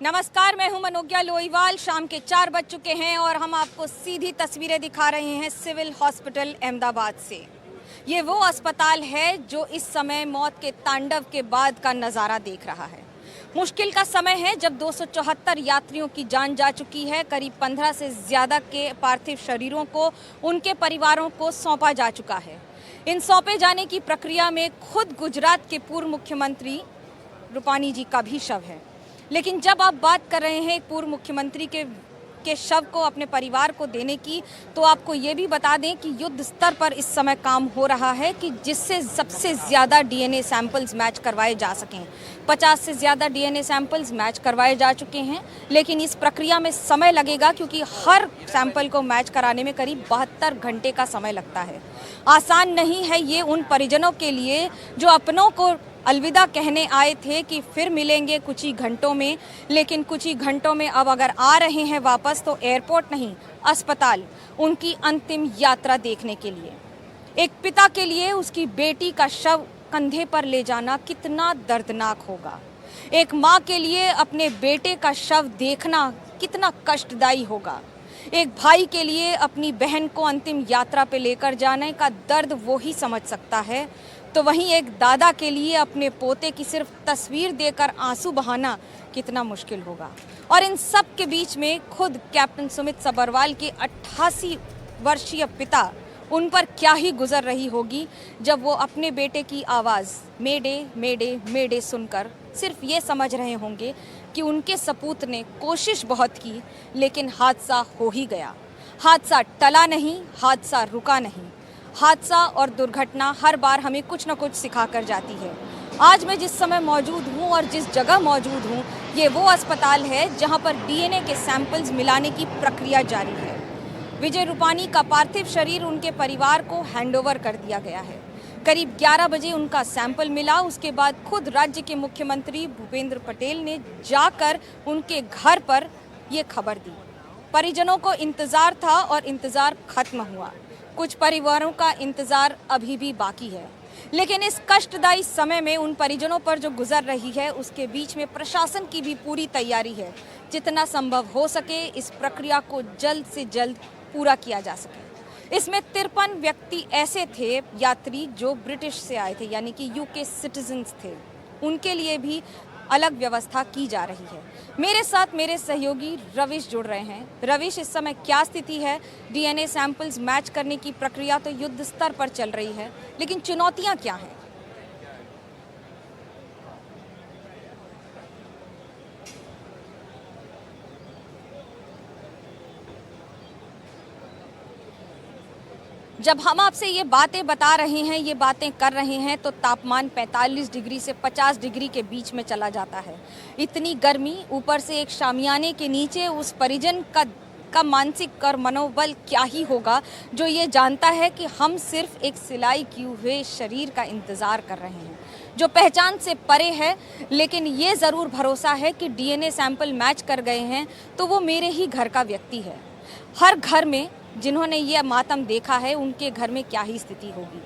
नमस्कार, मैं हूं मनोज्ञा लोईवाल। शाम के 4 बज चुके हैं और हम आपको सीधी तस्वीरें दिखा रहे हैं सिविल हॉस्पिटल अहमदाबाद से। ये वो अस्पताल है जो इस समय मौत के तांडव के बाद का नज़ारा देख रहा है। मुश्किल का समय है जब 274 यात्रियों की जान जा चुकी है। करीब 15 से ज़्यादा के पार्थिव शरीरों को उनके परिवारों को सौंपा जा चुका है। इन सौंपे जाने की प्रक्रिया में खुद गुजरात के पूर्व मुख्यमंत्री रूपानी जी का भी शव है। लेकिन जब आप बात कर रहे हैं एक पूर्व मुख्यमंत्री के शव को अपने परिवार को देने की, तो आपको ये भी बता दें कि युद्ध स्तर पर इस समय काम हो रहा है कि जिससे सबसे ज़्यादा डीएनए सैंपल्स मैच करवाए जा सकें। 50 से ज़्यादा डीएनए सैंपल्स मैच करवाए जा चुके हैं, लेकिन इस प्रक्रिया में समय लगेगा क्योंकि हर सैंपल को मैच कराने में करीब 72 घंटे का समय लगता है। आसान नहीं है ये उन परिजनों के लिए जो अपनों को अलविदा कहने आए थे कि फिर मिलेंगे कुछ ही घंटों में, लेकिन कुछ ही घंटों में अब अगर आ रहे हैं वापस तो एयरपोर्ट नहीं, अस्पताल उनकी अंतिम यात्रा देखने के लिए। एक पिता के लिए उसकी बेटी का शव कंधे पर ले जाना कितना दर्दनाक होगा। एक माँ के लिए अपने बेटे का शव देखना कितना कष्टदायी होगा। एक भाई के लिए अपनी बहन को अंतिम यात्रा पे लेकर जाने का दर्द वो ही समझ सकता है, तो वहीं एक दादा के लिए अपने पोते की सिर्फ तस्वीर देकर आंसू बहाना कितना मुश्किल होगा। और इन सब के बीच में खुद कैप्टन सुमित सभरवाल के 88 वर्षीय पिता, उन पर क्या ही गुजर रही होगी जब वो अपने बेटे की आवाज़ मेडे मेडे मेडे सुनकर सिर्फ ये समझ रहे होंगे कि उनके सपूत ने कोशिश बहुत की, लेकिन हादसा हो ही गया। हादसा टला नहीं, हादसा रुका नहीं। हादसा और दुर्घटना हर बार हमें कुछ न कुछ सिखा कर जाती है। आज मैं जिस समय मौजूद हूँ और जिस जगह मौजूद हूँ, ये वो अस्पताल है जहाँ पर डीएनए के सैंपल्स मिलाने की प्रक्रिया जारी है। विजय रूपानी का पार्थिव शरीर उनके परिवार को हैंडओवर कर दिया गया है। करीब 11 बजे उनका सैंपल मिला। उसके बाद खुद राज्य के मुख्यमंत्री भूपेंद्र पटेल ने जाकर उनके घर पर ये खबर दी। परिजनों को इंतज़ार था और इंतज़ार खत्म हुआ। कुछ परिवारों का इंतज़ार अभी भी बाकी है, लेकिन इस कष्टदायी समय में उन परिजनों पर जो गुजर रही है उसके बीच में प्रशासन की भी पूरी तैयारी है। जितना संभव हो सके इस प्रक्रिया को जल्द से जल्द पूरा किया जा सके। इसमें 53 व्यक्ति ऐसे थे यात्री जो ब्रिटिश से आए थे, यानी कि यूके सिटीजन्स थे। उनके लिए भी अलग व्यवस्था की जा रही है। मेरे साथ मेरे सहयोगी रविश जुड़ रहे हैं। रविश, इस समय क्या स्थिति है? डीएनए सैंपल्स मैच करने की प्रक्रिया तो युद्ध स्तर पर चल रही है, लेकिन चुनौतियां क्या हैं? जब हम आपसे ये बातें बता रहे हैं, ये बातें कर रहे हैं, तो तापमान 45 डिग्री से 50 डिग्री के बीच में चला जाता है। इतनी गर्मी, ऊपर से एक शामियाने के नीचे उस परिजन का मानसिक और मनोबल क्या ही होगा जो ये जानता है कि हम सिर्फ एक सिलाई किए हुए शरीर का इंतज़ार कर रहे हैं जो पहचान से परे है। लेकिन ये ज़रूर भरोसा है कि डीएनए सैंपल मैच कर गए हैं तो वो मेरे ही घर का व्यक्ति है। हर घर में जिन्होंने ये मातम देखा है उनके घर में क्या ही स्थिति होगी,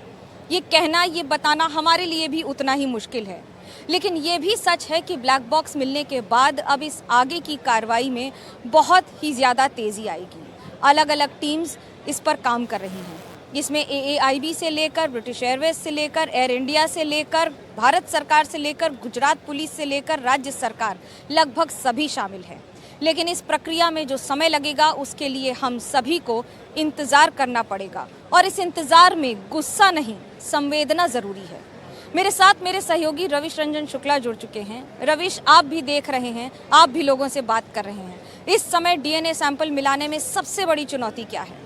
ये कहना, ये बताना हमारे लिए भी उतना ही मुश्किल है। लेकिन ये भी सच है कि ब्लैक बॉक्स मिलने के बाद अब इस आगे की कार्रवाई में बहुत ही ज़्यादा तेज़ी आएगी। अलग अलग टीम्स इस पर काम कर रही हैं। इसमें AAIB से लेकर ब्रिटिश एयरवेज से लेकर एयर इंडिया से लेकर भारत सरकार से लेकर गुजरात पुलिस से लेकर राज्य सरकार, लगभग सभी शामिल हैं। लेकिन इस प्रक्रिया में जो समय लगेगा उसके लिए हम सभी को इंतज़ार करना पड़ेगा, और इस इंतज़ार में गुस्सा नहीं, संवेदना ज़रूरी है। मेरे साथ मेरे सहयोगी रविश रंजन शुक्ला जुड़ चुके हैं। रविश, आप भी देख रहे हैं, आप भी लोगों से बात कर रहे हैं। इस समय डीएनए सैंपल मिलाने में सबसे बड़ी चुनौती क्या है?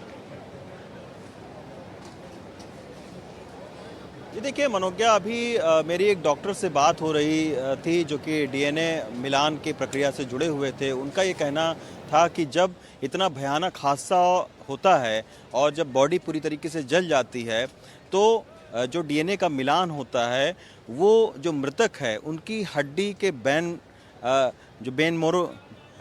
ये देखिए मनोज्ञा, अभी मेरी एक डॉक्टर से बात हो रही थी जो कि डीएनए मिलान की प्रक्रिया से जुड़े हुए थे। उनका ये कहना था कि जब इतना भयानक हादसा होता है और जब बॉडी पूरी तरीके से जल जाती है तो जो डीएनए का मिलान होता है वो जो मृतक है उनकी हड्डी के जो बेन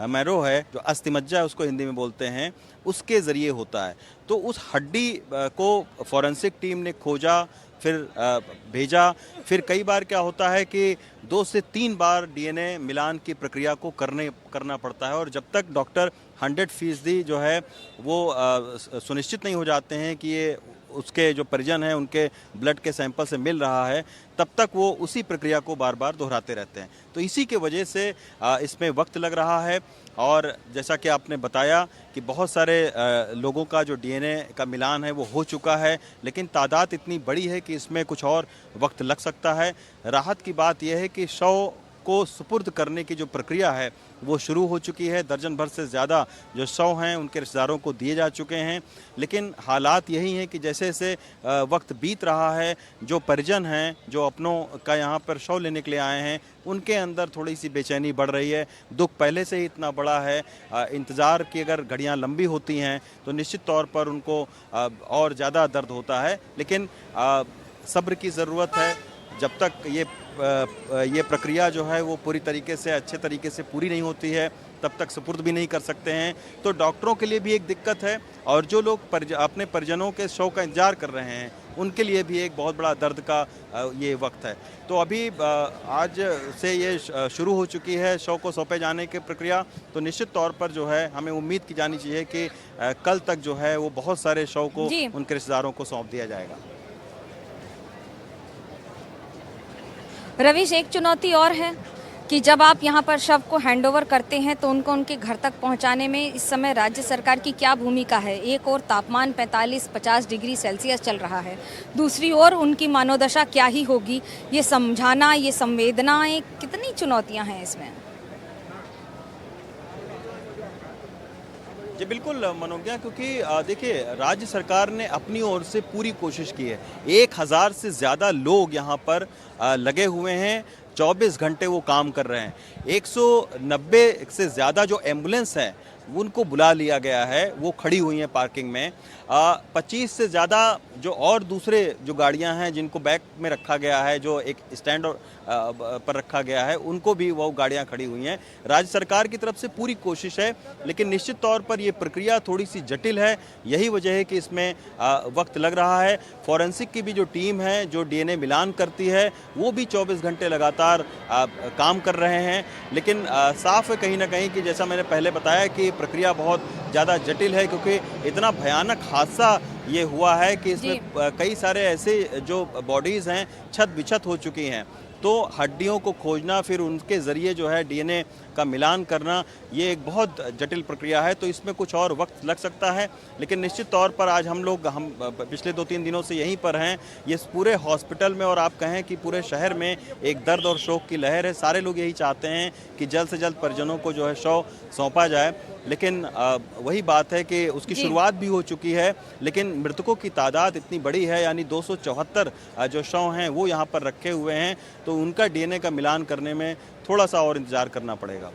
मैरो है, जो अस्थिमज्जा है उसको हिंदी में बोलते हैं, उसके ज़रिए होता है। तो उस हड्डी को फॉरेंसिक टीम ने खोजा, फिर भेजा, फिर कई बार क्या होता है कि 2 से 3 बार डीएनए मिलान की प्रक्रिया को करना पड़ता है, और जब तक डॉक्टर 100% जो है वो सुनिश्चित नहीं हो जाते हैं कि ये उसके जो परिजन हैं उनके ब्लड के सैंपल से मिल रहा है, तब तक वो उसी प्रक्रिया को बार बार दोहराते रहते हैं। तो इसी के वजह से इसमें वक्त लग रहा है, और जैसा कि आपने बताया कि बहुत सारे लोगों का जो डीएनए का मिलान है वो हो चुका है, लेकिन तादाद इतनी बड़ी है कि इसमें कुछ और वक्त लग सकता है। राहत की बात यह है कि शव को सुपुर्द करने की जो प्रक्रिया है वो शुरू हो चुकी है। दर्जन भर से ज़्यादा जो शव हैं उनके रिश्तेदारों को दिए जा चुके हैं, लेकिन हालात यही हैं कि जैसे जैसे वक्त बीत रहा है, जो परिजन हैं जो अपनों का यहाँ पर शव लेने के लिए आए हैं उनके अंदर थोड़ी सी बेचैनी बढ़ रही है। दुख पहले से ही इतना बड़ा है, इंतज़ार की अगर घड़ियाँ लंबी होती हैं तो निश्चित तौर पर उनको और ज़्यादा दर्द होता है, लेकिन सब्र की ज़रूरत है। जब तक ये प्रक्रिया जो है वो पूरी तरीके से अच्छे तरीके से पूरी नहीं होती है तब तक सुपुर्द भी नहीं कर सकते हैं। तो डॉक्टरों के लिए भी एक दिक्कत है, और जो लोग अपने परिजनों के शव का इंतजार कर रहे हैं उनके लिए भी एक बहुत बड़ा दर्द का ये वक्त है। तो अभी आज से ये शुरू हो चुकी है शव को सौंपे जाने की प्रक्रिया, तो निश्चित तौर पर जो है हमें उम्मीद की जानी चाहिए कि कल तक जो है वो बहुत सारे शव को उनके रिश्तेदारों को सौंप दिया जाएगा। रवीश, एक चुनौती और है कि जब आप यहाँ पर शव को हैंडओवर करते हैं तो उनको उनके घर तक पहुँचाने में इस समय राज्य सरकार की क्या भूमिका है। एक और तापमान 45-50 डिग्री सेल्सियस चल रहा है, दूसरी ओर उनकी मनोदशा क्या ही होगी, ये समझाना, ये संवेदनाएं, कितनी चुनौतियाँ हैं इसमें। जी बिल्कुल मनोज्ञा, क्योंकि देखिए राज्य सरकार ने अपनी ओर से पूरी कोशिश की है। 1000 से ज़्यादा लोग यहाँ पर लगे हुए हैं, 24 घंटे वो काम कर रहे हैं। 190 से ज़्यादा जो एम्बुलेंस हैं उनको बुला लिया गया है, वो खड़ी हुई हैं पार्किंग में। 25 से ज़्यादा जो और दूसरे जो गाड़ियां हैं जिनको बैक में रखा गया है, जो एक स्टैंड पर रखा गया है, उनको भी वो गाड़ियां खड़ी हुई हैं। राज्य सरकार की तरफ से पूरी कोशिश है, लेकिन निश्चित तौर पर ये प्रक्रिया थोड़ी सी जटिल है। यही वजह है कि इसमें वक्त लग रहा है। फॉरेंसिक की भी जो टीम है जो डीएनए मिलान करती है वो भी 24 घंटे लगातार काम कर रहे हैं, लेकिन साफ है कहीं ना कहीं कि जैसा मैंने पहले बताया कि प्रक्रिया बहुत ज़्यादा जटिल है, क्योंकि इतना भयानक हादसा ये हुआ है कि इसमें कई सारे ऐसे जो बॉडीज़ हैं छत बिछत हो चुकी हैं। तो हड्डियों को खोजना, फिर उनके ज़रिए जो है डीएनए का मिलान करना, ये एक बहुत जटिल प्रक्रिया है। तो इसमें कुछ और वक्त लग सकता है, लेकिन निश्चित तौर पर आज हम पिछले 2-3 दिनों से यहीं पर हैं, ये पूरे हॉस्पिटल में, और आप कहें कि पूरे शहर में एक दर्द और शोक की लहर है। सारे लोग यही चाहते हैं कि जल्द से जल्द परिजनों को जो है शव सौंपा जाए, लेकिन वही बात है कि उसकी शुरुआत भी हो चुकी है, लेकिन मृतकों की तादाद इतनी बड़ी है, यानी 274 जो शव हैं वो यहाँ पर रखे हुए हैं, तो उनका डीएनए का मिलान करने में थोड़ा सा और इंतज़ार करना पड़ेगा।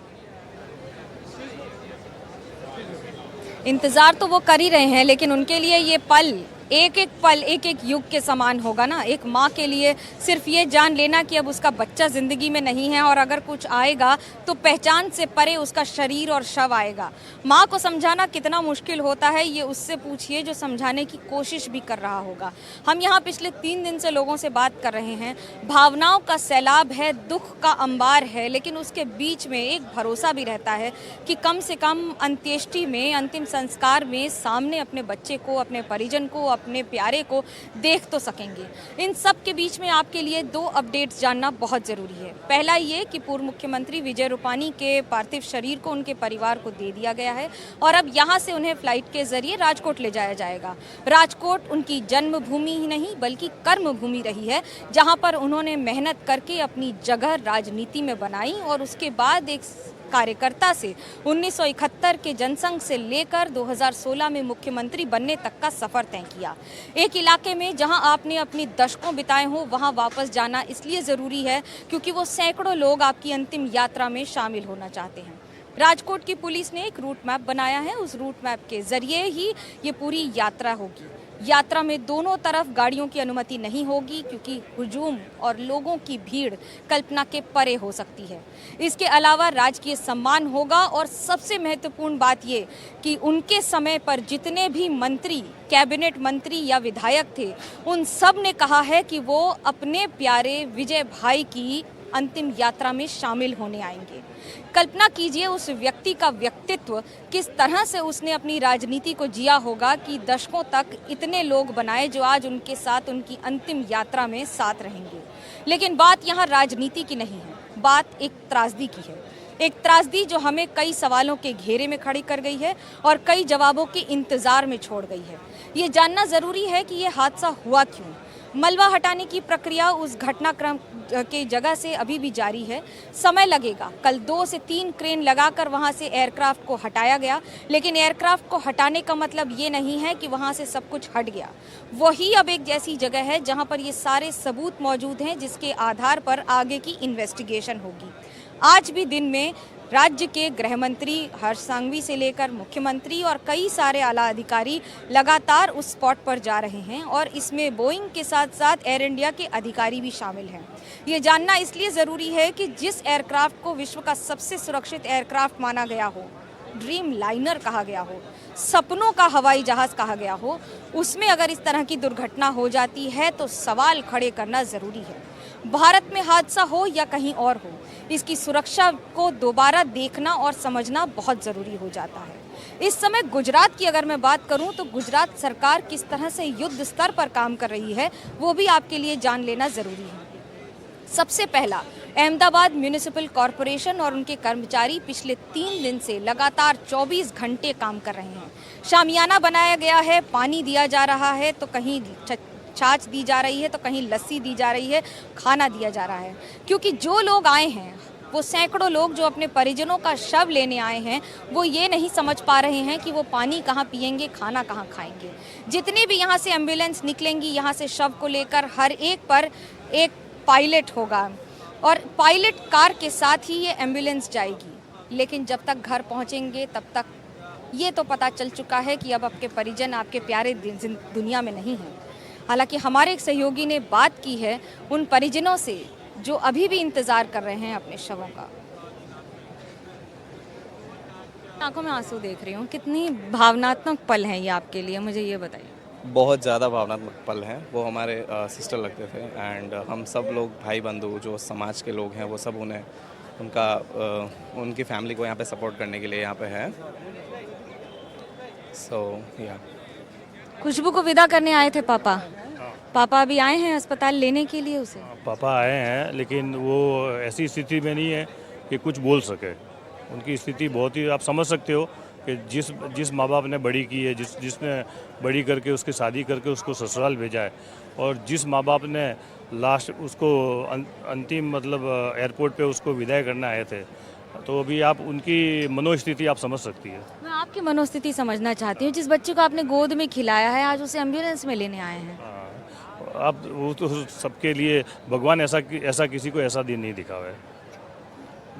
इंतज़ार तो वो कर ही रहे हैं, लेकिन उनके लिए ये पल, एक एक पल एक एक युग के समान होगा ना। एक माँ के लिए सिर्फ ये जान लेना कि अब उसका बच्चा ज़िंदगी में नहीं है, और अगर कुछ आएगा तो पहचान से परे उसका शरीर और शव आएगा। माँ को समझाना कितना मुश्किल होता है ये उससे पूछिए जो समझाने की कोशिश भी कर रहा होगा। हम यहाँ पिछले 3 दिन से लोगों से बात कर रहे हैं, भावनाओं का सैलाब है, दुख का अंबार है, लेकिन उसके बीच में एक भरोसा भी रहता है कि कम से कम अंत्येष्टि में, अंतिम संस्कार में सामने अपने बच्चे को, अपने परिजन को, अपने प्यारे को देख तो सकेंगे। इन सब के बीच में आपके लिए 2 अपडेट्स जानना बहुत ज़रूरी है। पहला ये कि पूर्व मुख्यमंत्री विजय रूपानी के पार्थिव शरीर को उनके परिवार को दे दिया गया है, और अब यहाँ से उन्हें फ्लाइट के जरिए राजकोट ले जाया जाएगा। राजकोट उनकी जन्मभूमि ही नहीं बल्कि कर्मभूमि रही है, जहाँ पर उन्होंने मेहनत करके अपनी जगह राजनीति में बनाई, और उसके बाद एक कार्यकर्ता से 1971 के जनसंघ से लेकर 2016 में मुख्यमंत्री बनने तक का सफर तय किया। एक इलाके में जहां आपने अपनी दशकों बिताए हों वहां वापस जाना इसलिए ज़रूरी है क्योंकि वो सैकड़ों लोग आपकी अंतिम यात्रा में शामिल होना चाहते हैं। राजकोट की पुलिस ने एक रूट मैप बनाया है, उस रूट मैप के जरिए ही ये पूरी यात्रा होगी। यात्रा में दोनों तरफ गाड़ियों की अनुमति नहीं होगी क्योंकि हुजूम और लोगों की भीड़ कल्पना के परे हो सकती है। इसके अलावा राजकीय सम्मान होगा और सबसे महत्वपूर्ण बात ये कि उनके समय पर जितने भी मंत्री, कैबिनेट मंत्री या विधायक थे, उन सब ने कहा है कि वो अपने प्यारे विजय भाई की अंतिम यात्रा में शामिल होने आएंगे। कल्पना कीजिए उस व्यक्ति का व्यक्तित्व, किस तरह से उसने अपनी राजनीति को जिया होगा कि दशकों तक इतने लोग बनाए जो आज उनके साथ उनकी अंतिम यात्रा में साथ रहेंगे। लेकिन बात यहाँ राजनीति की नहीं है, बात एक त्रासदी की है। एक त्रासदी जो हमें कई सवालों के घेरे में खड़ी कर गई है और कई जवाबों के इंतजार में छोड़ गई है। ये जानना जरूरी है कि ये हादसा हुआ क्यों। मलबा हटाने की प्रक्रिया उस घटनाक्रम के जगह से अभी भी जारी है। समय लगेगा। कल 2 से 3 क्रेन लगाकर वहां से एयरक्राफ्ट को हटाया गया, लेकिन एयरक्राफ्ट को हटाने का मतलब ये नहीं है कि वहां से सब कुछ हट गया। वही अब एक जैसी जगह है जहां पर ये सारे सबूत मौजूद हैं जिसके आधार पर आगे की इन्वेस्टिगेशन होगी। आज भी दिन में राज्य के गृह मंत्री हर्ष सांघवी से लेकर मुख्यमंत्री और कई सारे आला अधिकारी लगातार उस स्पॉट पर जा रहे हैं और इसमें बोइंग के साथ साथ एयर इंडिया के अधिकारी भी शामिल हैं। ये जानना इसलिए ज़रूरी है कि जिस एयरक्राफ्ट को विश्व का सबसे सुरक्षित एयरक्राफ्ट माना गया हो, ड्रीम लाइनर कहा गया हो, सपनों का हवाई जहाज़ कहा गया हो, उसमें अगर इस तरह की दुर्घटना हो जाती है तो सवाल खड़े करना ज़रूरी है। भारत में हादसा हो या कहीं और हो, इसकी सुरक्षा को दोबारा देखना और समझना बहुत ज़रूरी हो जाता है। इस समय गुजरात की अगर मैं बात करूं तो गुजरात सरकार किस तरह से युद्ध स्तर पर काम कर रही है वो भी आपके लिए जान लेना ज़रूरी है। सबसे पहला, अहमदाबाद म्यूनिसिपल कॉरपोरेशन और उनके कर्मचारी पिछले 3 दिन से लगातार 24 घंटे काम कर रहे हैं। शामियाना बनाया गया है, पानी दिया जा रहा है तो कहीं छाछ दी जा रही है तो कहीं लस्सी दी जा रही है, खाना दिया जा रहा है। क्योंकि जो लोग आए हैं, वो सैकड़ों लोग जो अपने परिजनों का शव लेने आए हैं, वो ये नहीं समझ पा रहे हैं कि वो पानी कहाँ पिएंगे, खाना कहाँ खाएंगे। जितनी भी यहाँ से एम्बुलेंस निकलेंगी, यहाँ से शव को लेकर हर एक पर एक पायलट होगा और पायलट कार के साथ ही ये एम्बुलेंस जाएगी। लेकिन जब तक घर पहुँचेंगे तब तक ये तो पता चल चुका है कि अब आपके परिजन आपके प्यारे दुनिया में नहीं हैं। हालांकि हमारे एक सहयोगी ने बात की है उन परिजनों से जो अभी भी इंतज़ार कर रहे हैं अपने शवों का। आंखों में आंसू देख रही हूँ, कितनी भावनात्मक पल हैं ये आपके लिए, मुझे ये बताइए। बहुत ज़्यादा भावनात्मक पल हैं। वो हमारे सिस्टर लगते थे एंड हम सब लोग भाई बंधु जो समाज के लोग हैं वो सब उन्हें उनकी फैमिली को यहाँ पे सपोर्ट करने के लिए यहाँ पे है। सो या खुशबू को विदा करने आए थे पापा। पापा अभी आए हैं अस्पताल लेने के लिए उसे। पापा आए हैं लेकिन वो ऐसी स्थिति में नहीं है कि कुछ बोल सके। उनकी स्थिति बहुत ही, आप समझ सकते हो कि जिस माँ बाप ने बड़ी की है, जिसने बड़ी करके उसकी शादी करके उसको ससुराल भेजा है और जिस माँ बाप ने लास्ट उसको अंतिम मतलब एयरपोर्ट पे उसको विदाई करना आए थे, तो अभी आप उनकी मनोस्थिति आप समझ सकती है। मैं आपकी मनोस्थिति समझना चाहती हूँ। जिस बच्चे को आपने गोद में खिलाया है, आज उसे एम्बुलेंस में लेने आए हैं। अब वो तो सबके लिए भगवान ऐसा किसी को ऐसा दिन नहीं दिखावा है।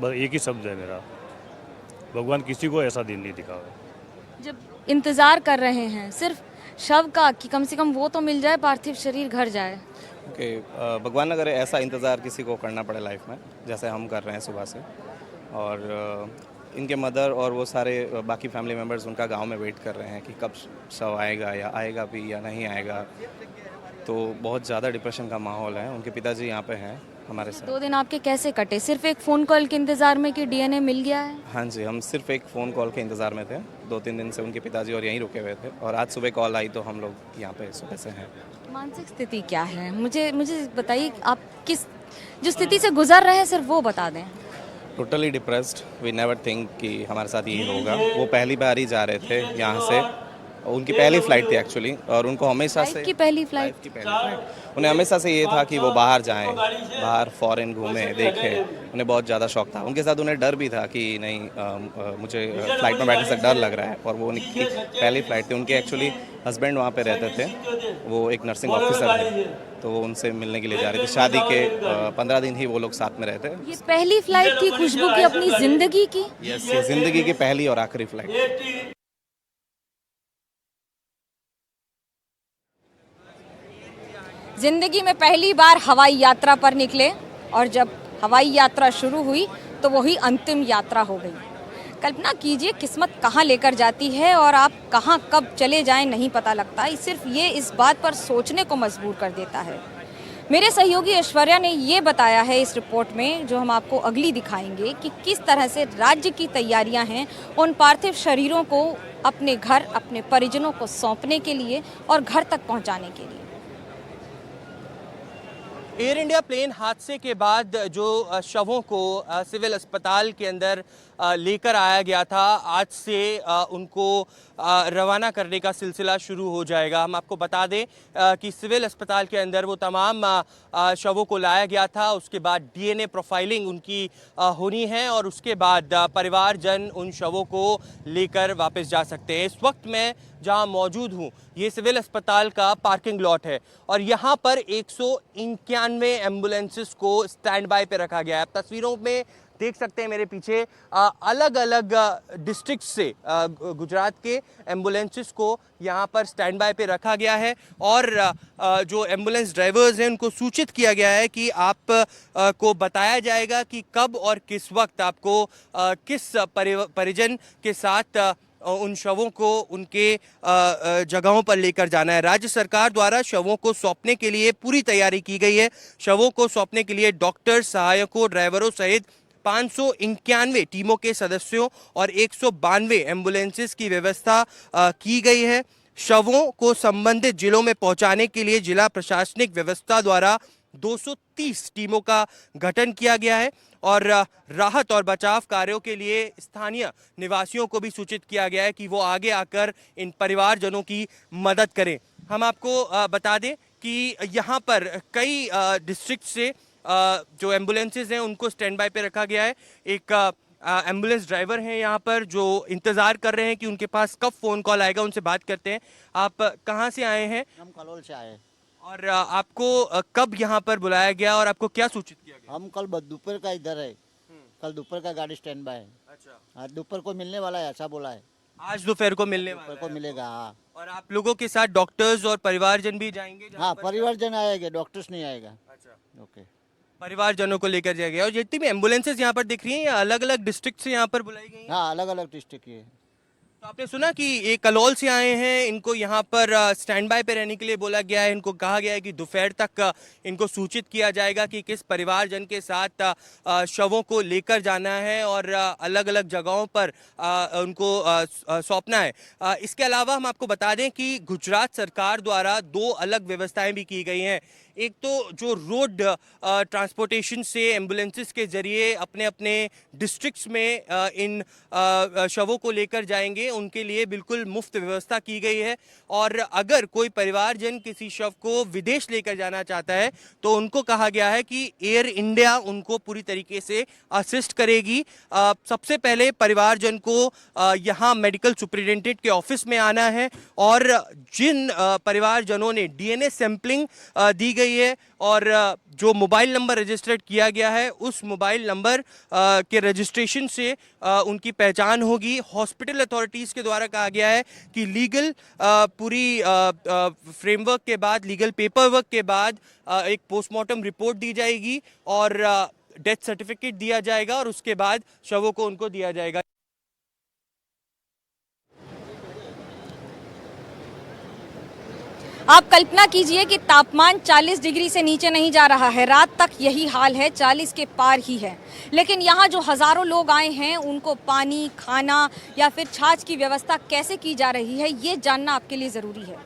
बस एक ही शब्द है मेरा, भगवान किसी को ऐसा दिन नहीं दिखावा है। जब इंतज़ार कर रहे हैं सिर्फ शव का कि कम से कम वो तो मिल जाए, पार्थिव शरीर घर जाए। ओके, भगवान अगर ऐसा इंतज़ार किसी को करना पड़े लाइफ में जैसे हम कर रहे हैं सुबह से, और इनके मदर और वो सारे बाकी फैमिली मेम्बर्स उनका गांव में वेट कर रहे हैं कि कब शव आएगा या आएगा भी या नहीं आएगा, तो बहुत ज़्यादा डिप्रेशन का माहौल है। उनके पिताजी यहाँ पे हैं हमारे साथ। 2 दिन आपके कैसे कटे? सिर्फ एक फ़ोन कॉल के इंतज़ार में कि डीएनए मिल गया है? हाँ जी, हम सिर्फ एक फ़ोन कॉल के इंतज़ार में थे। 2-3 दिन से उनके पिताजी और यहीं रुके हुए थे और आज सुबह कॉल आई तो हम लोग यहाँ पे सुबह से हैं। मानसिक स्थिति क्या है? मुझे बताइए, आप किस जो स्थिति से गुजर रहे हैं सिर्फ वो बता दें। Totally depressed, we never think कि हमारे साथ यही होगा। वो पहली बार ही जा रहे थे यहाँ से, उनकी पहली फ़्लाइट थी एक्चुअली, और उनको हमेशा से की पहली फ्लाइट उन्हें हमेशा से ये था कि वो बाहर जाएं, बाहर फॉरेन घूमें, देखें। उन्हें बहुत ज़्यादा शौक था। उनके साथ उन्हें डर भी था कि नहीं मुझे फ़्लाइट में बैठने से डर लग रहा है, और वो उनकी पहली फ़्लाइट थी। उनके एक्चुअली हस्बैंड वहाँ पे रहते थे, वो एक नर्सिंग ऑफिसर हैं, तो वो उनसे मिलने के लिए जा रहे थे। शादी के 15 दिन ही वो लोग साथ में रहते। ये पहली फ्लाइट थी खुशबू की अपनी ज़िंदगी की? यस, ये ज़िंदगी की पहली और आखिरी फ़्लाइट। जिंदगी में पहली बार हवाई यात्रा पर निकले और जब हवाई यात्रा शुरू हुई तो वही अंतिम यात्रा हो गई। कल्पना कीजिए किस्मत कहाँ लेकर जाती है और आप कहाँ कब चले जाएं नहीं पता लगता। सिर्फ ये इस बात पर सोचने को मजबूर कर देता है। मेरे सहयोगी ऐश्वर्या ने ये बताया है इस रिपोर्ट में, जो हम आपको अगली दिखाएंगे, कि किस तरह से राज्य की तैयारियां हैं उन पार्थिव शरीरों को अपने घर, अपने परिजनों को सौंपने के लिए और घर तक पहुंचाने के लिए। एयर इंडिया प्लेन हादसे के बाद जो शवों को सिविल अस्पताल के अंदर लेकर आया गया था, आज से उनको रवाना करने का सिलसिला शुरू हो जाएगा। हम आपको बता दें कि सिविल अस्पताल के अंदर वो तमाम शवों को लाया गया था। उसके बाद डीएनए प्रोफाइलिंग उनकी होनी है और उसके बाद परिवारजन उन शवों को लेकर वापस जा सकते हैं। इस वक्त मैं जहां मौजूद हूं, ये सिविल अस्पताल का पार्किंग लॉट है और यहां पर 191 एम्बुलेंसेस को स्टैंड बाय पे रखा गया है। आप तस्वीरों में देख सकते हैं मेरे पीछे अलग अलग डिस्ट्रिक्ट से गुजरात के एम्बुलेंसेस को यहाँ पर स्टैंड बाय पे रखा गया है और जो एम्बुलेंस ड्राइवर्स हैं उनको सूचित किया गया है कि आप को बताया जाएगा कि कब और किस वक्त आपको किस परिजन के साथ उन शवों को उनके जगहों पर लेकर जाना है। राज्य सरकार द्वारा शवों को सौंपने के लिए पूरी तैयारी की गई है। शवों को सौंपने के लिए डॉक्टर, सहायकों, ड्राइवरों सहित 591 टीमों के सदस्यों और 192 एम्बुलेंसेस की व्यवस्था की गई है। शवों को संबंधित जिलों में पहुंचाने के लिए जिला प्रशासनिक व्यवस्था द्वारा 230 टीमों का गठन किया गया है और राहत और बचाव कार्यों के लिए स्थानीय निवासियों को भी सूचित किया गया है कि वो आगे आकर इन परिवारजनों की मदद करें। हम आपको बता दें कि यहाँ पर कई डिस्ट्रिक्ट से जो एम्बुलेंसेज हैं उनको स्टैंड बाय पे रखा गया है। एक एम्बुलेंस ड्राइवर हैं यहाँ पर जो इंतज़ार कर रहे हैं कि उनके पास कब फ़ोन कॉल आएगा। उनसे बात करते हैं। आप कहाँ से आए हैं? हम कलोल से आए। और आपको कब यहाँ पर बुलाया गया और आपको क्या सूचित किया गया? हम कल दोपहर का इधर है। कल दोपहर का गाड़ी स्टैंड बाय है। अच्छा, आज दोपहर को मिलने वाला है, ऐसा बोला है। आज दोपहर को मिलने वाला दोपहर को है। मिलेगा। हाँ, और आप लोगों के साथ डॉक्टर्स और परिवारजन भी जाएंगे? हाँ, परिवारजन आएगा, डॉक्टर्स नहीं आएगा। अच्छा, ओके। परिवारजनों को लेकर जाएगा। और जितनी भी एम्बुलेंसेज यहाँ पर दिख रही हैं, अलग अलग डिस्ट्रिक्ट से यहाँ पर बुलाई गई हैं? हाँ, अलग अलग डिस्ट्रिक्ट की है। तो आपने सुना कि ये कलोल से आए हैं, इनको यहाँ पर स्टैंड बाय पे रहने के लिए बोला गया है। इनको कहा गया है कि दोपहर तक इनको सूचित किया जाएगा कि किस परिवारजन के साथ शवों को लेकर जाना है और अलग अलग जगहों पर उनको सौंपना है। इसके अलावा हम आपको बता दें कि गुजरात सरकार द्वारा 2 अलग व्यवस्थाएं भी की गई हैं। एक तो जो रोड ट्रांसपोर्टेशन से एम्बुलेंसेस के जरिए अपने अपने डिस्ट्रिक्ट्स में इन शवों को लेकर जाएंगे, उनके लिए बिल्कुल मुफ्त व्यवस्था की गई है। और अगर कोई परिवारजन किसी शव को विदेश लेकर जाना चाहता है तो उनको कहा गया है कि एयर इंडिया उनको पूरी तरीके से असिस्ट करेगी। सबसे पहले परिवारजन को यहाँ मेडिकल सुपरिटेंडेंट के ऑफिस में आना है और जिन परिवारजनों ने डीएनए सैंपलिंग दी गई है और जो मोबाइल नंबर रजिस्टर्ड किया गया है, उस मोबाइल नंबर के रजिस्ट्रेशन से उनकी पहचान होगी। हॉस्पिटल अथॉरिटीज़ के द्वारा कहा गया है कि लीगल पूरी फ्रेमवर्क के बाद, लीगल पेपर वर्क के बाद एक पोस्टमार्टम रिपोर्ट दी जाएगी और डेथ सर्टिफिकेट दिया जाएगा और उसके बाद शवों को उनको दिया जाएगा। आप कल्पना कीजिए कि तापमान 40 डिग्री से नीचे नहीं जा रहा है। रात तक यही हाल है, 40 के पार ही है। लेकिन यहाँ जो हज़ारों लोग आए हैं उनको पानी, खाना या फिर छाछ की व्यवस्था कैसे की जा रही है, ये जानना आपके लिए ज़रूरी है।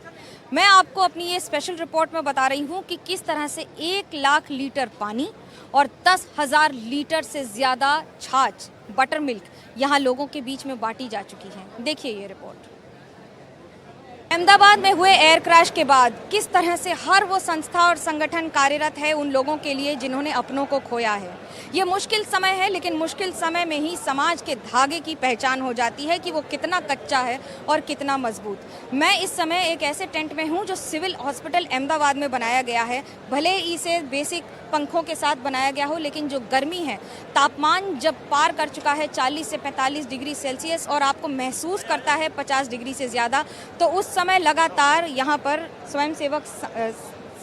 मैं आपको अपनी ये स्पेशल रिपोर्ट में बता रही हूँ कि किस तरह से 1 लाख लीटर पानी और 10,000 लीटर से ज़्यादा छाछ, बटर मिल्क यहाँ लोगों के बीच में बांटी जा चुकी है। देखिए ये रिपोर्ट। अहमदाबाद में हुए एयर क्रैश के बाद किस तरह से हर वो संस्था और संगठन कार्यरत है उन लोगों के लिए जिन्होंने अपनों को खोया है। ये मुश्किल समय है, लेकिन मुश्किल समय में ही समाज के धागे की पहचान हो जाती है कि वो कितना कच्चा है और कितना मजबूत। मैं इस समय एक ऐसे टेंट में हूँ जो सिविल हॉस्पिटल अहमदाबाद में बनाया गया है। भले ही इसे बेसिक पंखों के साथ बनाया गया हो, लेकिन जो गर्मी है, तापमान जब पार कर चुका है 40 से 45 डिग्री सेल्सियस और आपको महसूस करता है 50 डिग्री से ज़्यादा, तो उस समय लगातार यहाँ पर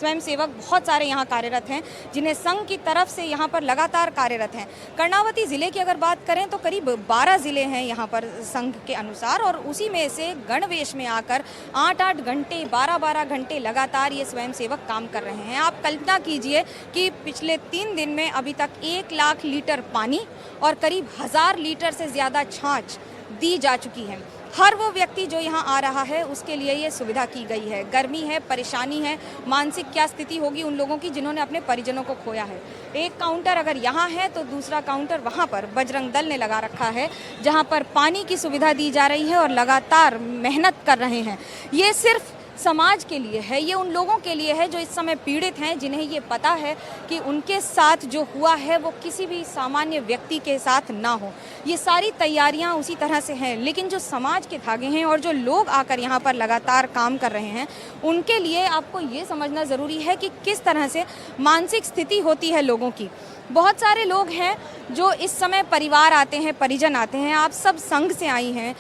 स्वयंसेवक बहुत सारे यहाँ कार्यरत हैं, जिन्हें संघ की तरफ से यहाँ पर लगातार कार्यरत हैं। कर्णावती ज़िले की अगर बात करें तो करीब 12 ज़िले हैं यहाँ पर संघ के अनुसार, और उसी में से गणवेश में आकर 8-8 घंटे 12-12 घंटे लगातार ये स्वयंसेवक काम कर रहे हैं। आप कल्पना कीजिए कि पिछले 3 दिन में अभी तक 1 लाख लीटर पानी और करीब 1000 लीटर से ज़्यादा छाछ दी जा चुकी है। हर वो व्यक्ति जो यहाँ आ रहा है उसके लिए ये सुविधा की गई है। गर्मी है, परेशानी है, मानसिक क्या स्थिति होगी उन लोगों की जिन्होंने अपने परिजनों को खोया है। एक काउंटर अगर यहाँ है तो दूसरा काउंटर वहाँ पर बजरंग दल ने लगा रखा है, जहाँ पर पानी की सुविधा दी जा रही है और लगातार मेहनत कर रहे हैं। ये सिर्फ समाज के लिए है, ये उन लोगों के लिए है जो इस समय पीड़ित हैं, जिन्हें ये पता है कि उनके साथ जो हुआ है वो किसी भी सामान्य व्यक्ति के साथ ना हो। ये सारी तैयारियां उसी तरह से हैं, लेकिन जो समाज के धागे हैं और जो लोग आकर यहाँ पर लगातार काम कर रहे हैं, उनके लिए आपको ये समझना ज़रूरी है कि किस तरह से मानसिक स्थिति होती है लोगों की। बहुत सारे लोग हैं जो इस समय परिवार आते हैं, परिजन आते हैं, आप सब संघ से आई हैं।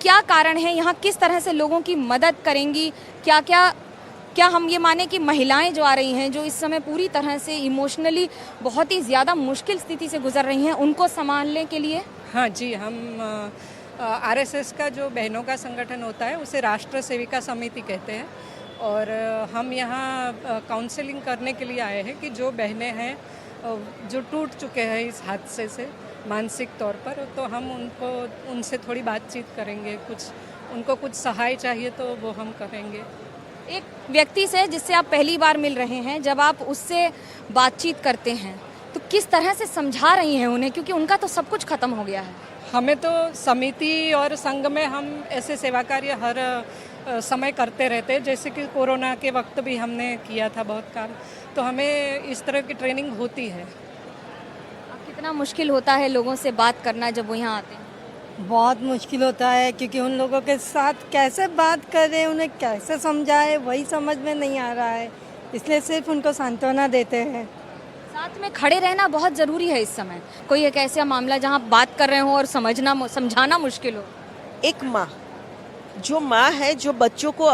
क्या कारण है यहाँ, किस तरह से लोगों की मदद करेंगी, क्या हम ये माने कि महिलाएं जो आ रही हैं, जो इस समय पूरी तरह से इमोशनली बहुत ही ज़्यादा मुश्किल स्थिति से गुजर रही हैं, उनको संभालने के लिए? हाँ जी, हम आरएसएस का जो बहनों का संगठन होता है उसे राष्ट्र सेविका समिति कहते हैं, और हम यहाँ काउंसलिंग करने के लिए आए हैं कि जो बहनें हैं जो टूट चुके हैं इस हादसे से मानसिक तौर पर, तो हम उनसे थोड़ी बातचीत करेंगे, उनको कुछ सहाय चाहिए तो वो हम करेंगे। एक व्यक्ति से जिससे आप पहली बार मिल रहे हैं, जब आप उससे बातचीत करते हैं तो किस तरह से समझा रही हैं उन्हें, क्योंकि उनका तो सब कुछ खत्म हो गया है? हमें तो समिति और संघ में हम ऐसे सेवा कार्य हर समय करते रहते हैं, जैसे कि कोरोना के वक्त भी हमने किया था बहुत काम, तो हमें इस तरह की ट्रेनिंग होती है। कितना मुश्किल होता है लोगों से बात करना जब वो यहाँ आते हैं? बहुत मुश्किल होता है, क्योंकि उन लोगों के साथ कैसे बात करें, उन्हें कैसे समझाएं, वही समझ में नहीं आ रहा है, इसलिए सिर्फ उनको सांत्वना देते हैं। साथ में खड़े रहना बहुत ज़रूरी है इस समय। कोई एक ऐसा मामला जहाँ बात कर रहे हो और समझाना मुश्किल हो? एक माँ, जो माँ है जो बच्चों को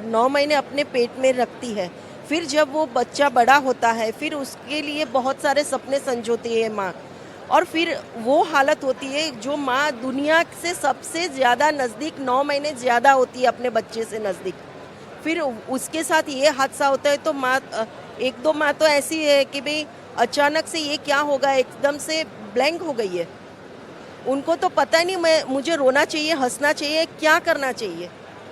9 महीने अपने पेट में रखती है, फिर जब वो बच्चा बड़ा होता है फिर उसके लिए बहुत सारे सपने संजोती है माँ, और फिर वो हालत होती है जो माँ दुनिया से सबसे ज़्यादा नज़दीक 9 महीने ज़्यादा होती है अपने बच्चे से नज़दीक, फिर उसके साथ ये हादसा होता है तो माँ, 1-2 माँ तो ऐसी है कि भाई अचानक से ये क्या होगा, एकदम से ब्लैंक हो गई है। उनको तो पता ही नहीं मुझे रोना चाहिए, हंसना चाहिए, क्या करना चाहिए,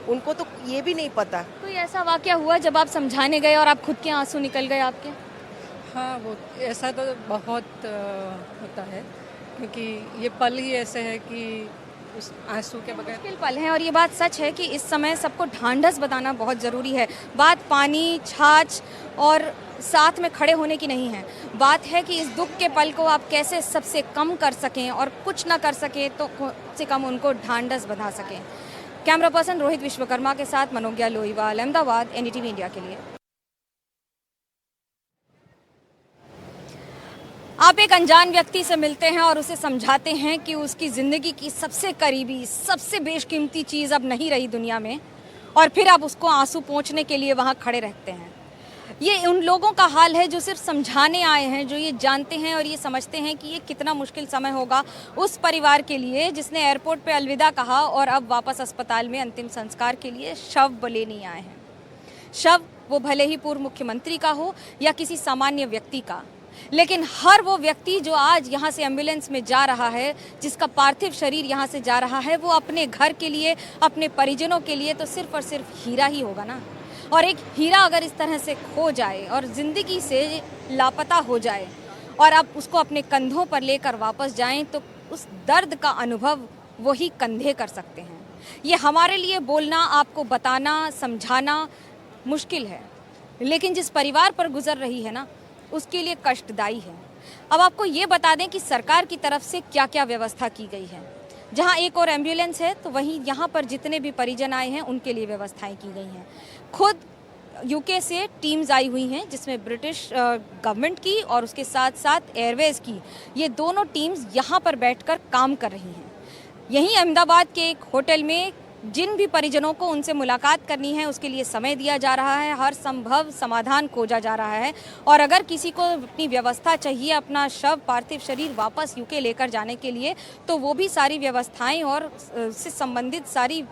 उनको तो ये भी नहीं पता। कोई ऐसा वाकया हुआ जब आप समझाने गए और आप खुद के आंसू निकल गए आपके? हाँ, वो ऐसा तो बहुत होता है, क्योंकि ये पल ही ऐसे है कि उस आंसू के बगैर मुश्किल पल हैं, और ये बात सच है कि इस समय सबको ढांढस बताना बहुत ज़रूरी है। बात पानी, छाछ और साथ में खड़े होने की नहीं है, बात है कि इस दुख के पल को आप कैसे सबसे कम कर सकें, और कुछ ना कर सकें तो कम से कम उनको ढांढस बंधा सकें। कैमरा पर्सन रोहित विश्वकर्मा के साथ मनोज्ञा लोईवाल, अहमदाबाद, NDTV इंडिया के लिए। आप एक अनजान व्यक्ति से मिलते हैं और उसे समझाते हैं कि उसकी ज़िंदगी की सबसे करीबी, सबसे बेशकीमती चीज़ अब नहीं रही दुनिया में, और फिर आप उसको आंसू पोंछने के लिए वहाँ खड़े रहते हैं। ये उन लोगों का हाल है जो सिर्फ समझाने आए हैं, जो ये जानते हैं और ये समझते हैं कि ये कितना मुश्किल समय होगा उस परिवार के लिए जिसने एयरपोर्ट पे अलविदा कहा और अब वापस अस्पताल में अंतिम संस्कार के लिए शव लेने आए हैं। शव वो भले ही पूर्व मुख्यमंत्री का हो या किसी सामान्य व्यक्ति का, लेकिन हर वो व्यक्ति जो आज यहाँ से एम्बुलेंस में जा रहा है, जिसका पार्थिव शरीर यहाँ से जा रहा है, वो अपने घर के लिए, अपने परिजनों के लिए तो सिर्फ और सिर्फ हीरा ही होगा ना। और एक हीरा अगर इस तरह से खो जाए और ज़िंदगी से लापता हो जाए और आप उसको अपने कंधों पर लेकर वापस जाएं, तो उस दर्द का अनुभव वही कंधे कर सकते हैं। ये हमारे लिए बोलना, आपको बताना, समझाना मुश्किल है, लेकिन जिस परिवार पर गुजर रही है ना, उसके लिए कष्टदायी है। अब आपको ये बता दें कि सरकार की तरफ से क्या क्या व्यवस्था की गई है। जहाँ एक और एम्बुलेंस है तो वहीं यहाँ पर जितने भी परिजन आए हैं उनके लिए व्यवस्थाएं की गई हैं। खुद यूके से टीम्स आई हुई हैं, जिसमें ब्रिटिश गवर्नमेंट की और उसके साथ साथ एयरवेज़ की, ये दोनों टीम्स यहाँ पर बैठकर काम कर रही हैं। यहीं अहमदाबाद के एक होटल में जिन भी परिजनों को उनसे मुलाकात करनी है उसके लिए समय दिया जा रहा है, हर संभव समाधान खोजा जा रहा है। और अगर किसी को अपनी व्यवस्था चाहिए अपना शव पार्थिव शरीर वापस यूके लेकर जाने के लिए, तो वो भी सारी व्यवस्थाएं और से संबंधित सारी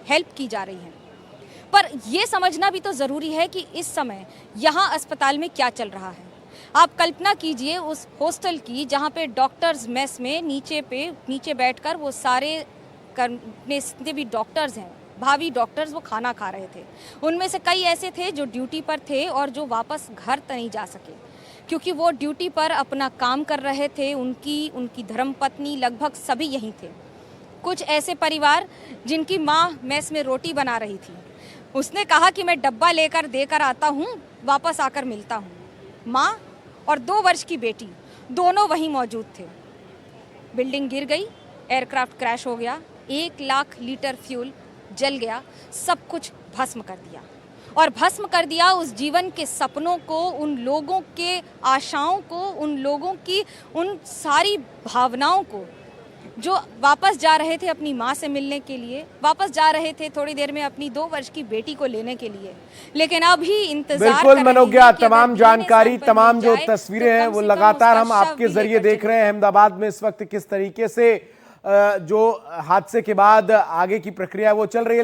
हेल्प की जा रही है। पर ये समझना भी तो ज़रूरी है कि इस समय यहाँ अस्पताल में क्या चल रहा है। आप कल्पना कीजिए उस हॉस्टल की जहाँ पे डॉक्टर्स मेस में नीचे बैठकर वो सारे जितने भी डॉक्टर्स हैं, भावी डॉक्टर्स, वो खाना खा रहे थे। उनमें से कई ऐसे थे जो ड्यूटी पर थे और जो वापस घर नहीं जा सके क्योंकि वो ड्यूटी पर अपना काम कर रहे थे। उनकी धर्मपत्नी लगभग सभी यहीं थे। कुछ ऐसे परिवार जिनकी माँ मेस में रोटी बना रही थी, उसने कहा कि मैं डब्बा लेकर देकर आता हूँ, वापस आकर मिलता हूँ। माँ और 2 वर्ष की बेटी दोनों वहीं मौजूद थे। बिल्डिंग गिर गई, एयरक्राफ्ट क्रैश हो गया, 1 लाख लीटर फ्यूल जल गया, सब कुछ भस्म कर दिया। और भस्म कर दिया उस जीवन के सपनों को, उन लोगों के आशाओं को, उन लोगों की उन सारी भावनाओं को जो वापस जा रहे थे अपनी माँ से मिलने के लिए, वापस जा रहे थे थोड़ी देर में अपनी 2 वर्ष की बेटी को लेने के लिए। लेकिन अभी इंतजार बिल्कुल मनोज्ञा, तमाम जानकारी, तमाम जो तस्वीरें हैं वो लगातार हम आपके जरिए देख रहे हैं। अहमदाबाद में इस वक्त किस तरीके से जो हादसे के बाद आगे की प्रक्रिया वो चल रही है।